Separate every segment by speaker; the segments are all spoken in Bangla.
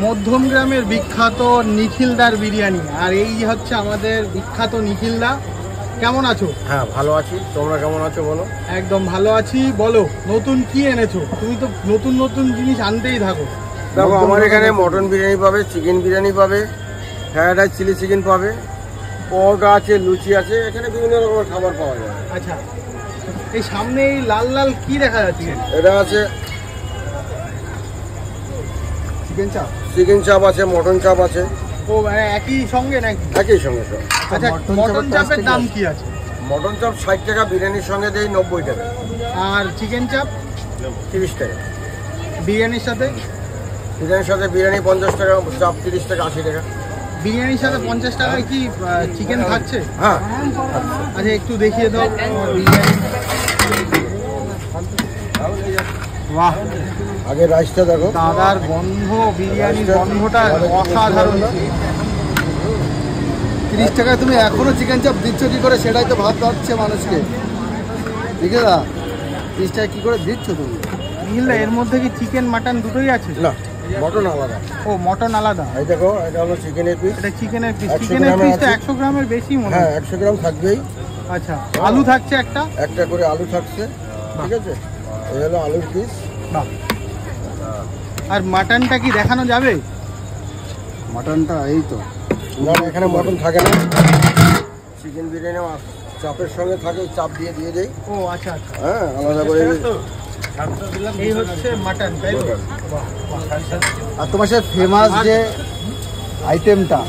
Speaker 1: মধ্যম গ্রামের বিখ্যাত নিখিলদার বিরিয়ানি, আর এই হচ্ছে আমাদের বিখ্যাত নিখিলদা। কেমন আছো?
Speaker 2: হ্যাঁ ভালো আছি, তোমরা কেমন আছো বলো?
Speaker 1: একদম ভালো আছি। বলো নতুন কি এনেছো? তুমি তো নতুন নতুন জিনিস আনতেই থাকো।
Speaker 2: দেখো আমার এখানে মটন বিরিয়ানি পাবে, চিকেন বিরিয়ানি পাবে, ফ্রাইড রাইস চিলি চিকেন পাবে, পরোটা আছে, লুচি আছে, এখানে বিভিন্ন রকমের খাবার পাওয়া যায়।
Speaker 1: আচ্ছা, এই সামনে এই লাল লাল কি দেখা যাচ্ছে?
Speaker 2: এটা আছে
Speaker 1: চিকেন চাপ।
Speaker 2: চিকেন চাপ আছে, মটন চাপ আছে।
Speaker 1: ও মানে একই সঙ্গে নাকি?
Speaker 2: একই সঙ্গে সব।
Speaker 1: আচ্ছা, মটন চাপের দাম কি আছে?
Speaker 2: মটন চাপ 60 টাকা, বিরিয়ানির সঙ্গে দেই 90 টাকা।
Speaker 1: আর চিকেন চাপ
Speaker 2: 30 টাকা।
Speaker 1: বিরিয়ানির সাথে?
Speaker 2: বিরিয়ানির সাথে বিরিয়ানি 50 টাকা, চাপ 30 টাকা, 80 টাকা।
Speaker 1: বিরিয়ানির সাথে 50 টাকায় কি চিকেন থাকছে?
Speaker 2: হ্যাঁ।
Speaker 1: আচ্ছা একটু দেখিয়ে দাও বিরিয়ানি। বাহ,
Speaker 2: আগে রাইসটা দেখো।
Speaker 1: দাদার গন্ধ, বিরিয়ানির গন্ধটা অসাধারণ।
Speaker 3: 30 টাকায় তুমি এখনো চিকেন চাপ দিচ্ছ কি করে, সেটাই তো ভাবতে হচ্ছে মানুষকে। ঠিক আছে, 30 টাকা কি করে দিচ্ছ তুমি?
Speaker 1: নিখিলদা, এর মধ্যে কি চিকেন মাটন দুটোই আছে?
Speaker 2: না, মটন আলাদা।
Speaker 1: ও মটন আলাদা।
Speaker 2: এই দেখো, এটা হলো চিকেনের পিস।
Speaker 1: এটা চিকেনের পিস।
Speaker 2: 100
Speaker 1: চিকেনের
Speaker 2: গ্রামের
Speaker 1: পিসটা
Speaker 2: আছে।
Speaker 1: 100 গ্রামের বেশি মনে
Speaker 2: হ্যাঁ,
Speaker 1: হয়।
Speaker 2: 100 গ্রাম থাকবেই।
Speaker 1: আচ্ছা, আলু থাকছে একটা
Speaker 2: করে আলু থাকছে, ঠিক আছে। এই হলো আলুর পিস।
Speaker 1: বাহ। আর মাটনটা কি দেখানো যাবে?
Speaker 3: মাটনটা এই তো
Speaker 2: না, এখানে মটন থাকে না। চিকেন বিরিয়ানি চাপের সঙ্গে থাকে, চাপ দিয়ে দেই।
Speaker 1: ও আচ্ছা আচ্ছা,
Speaker 2: হ্যাঁ, আলাদা করে।
Speaker 1: এই হচ্ছে মাটন, তাই তো?
Speaker 3: আর তোমার সাথে ফেমাস যে আইটেমটা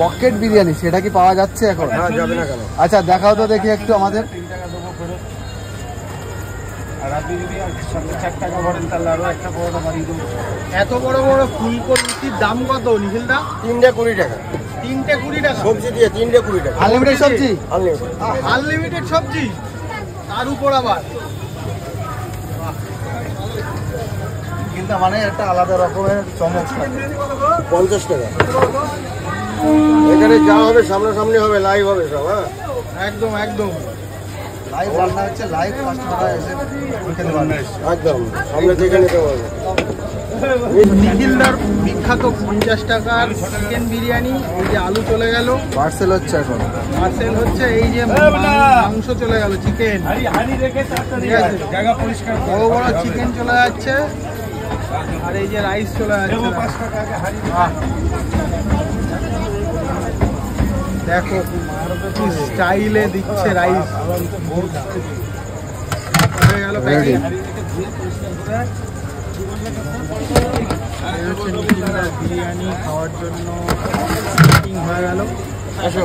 Speaker 3: পকেট বিরিয়ানি, সেটা কি পাওয়া যাচ্ছে এখন?
Speaker 2: হ্যাঁ, যাবে না কেন?
Speaker 3: আচ্ছা দেখাও তো দেখি একটু আমাদের।
Speaker 1: এত বড় বড় ফুলকপির দাম কত নিখিলদা?
Speaker 2: 3টে 20 টাকা।
Speaker 1: 3টে 20 টাকা?
Speaker 2: সবজি দিয়ে 3টে 20 টাকা।
Speaker 3: আনলিমিটেড সবজি।
Speaker 1: আনলিমিটেড সবজি, তার উপর আবার
Speaker 3: কিন্তু মানে একটা আলাদা রকমের চমক থাকে।
Speaker 2: 50 টাকা। এখানে যা হবে সামনাসামনি হবে, লাইভ হবে সব। হ্যাঁ,
Speaker 1: একদম একদম
Speaker 3: লাইভ রান্না হচ্ছে, লাইভ কাস্টমাররা এসে খেতে পারবে।
Speaker 2: একদম সামনে দেখে নিতে পারবে।
Speaker 1: নিখিলদার বিখ্যাত 50 টাকার চিকেন বিরিয়ানি। এই যে আলু চলে গেল,
Speaker 3: পার্সেল হচ্ছে এখন।
Speaker 1: পার্সেল হচ্ছে। এই যে মাংস চলে গেল, চিকেন। বড় বড় চিকেন চলে যাচ্ছে, আর এই যে রাইস চলে যাচ্ছে। বাহ, দেখো কি স্টাইলে দিচ্ছে রাইস। হয়ে গেল প্যাকিং। বিরিয়ানি খাওয়ার জন্য প্যাকিং হয়ে গেল।
Speaker 2: আসো।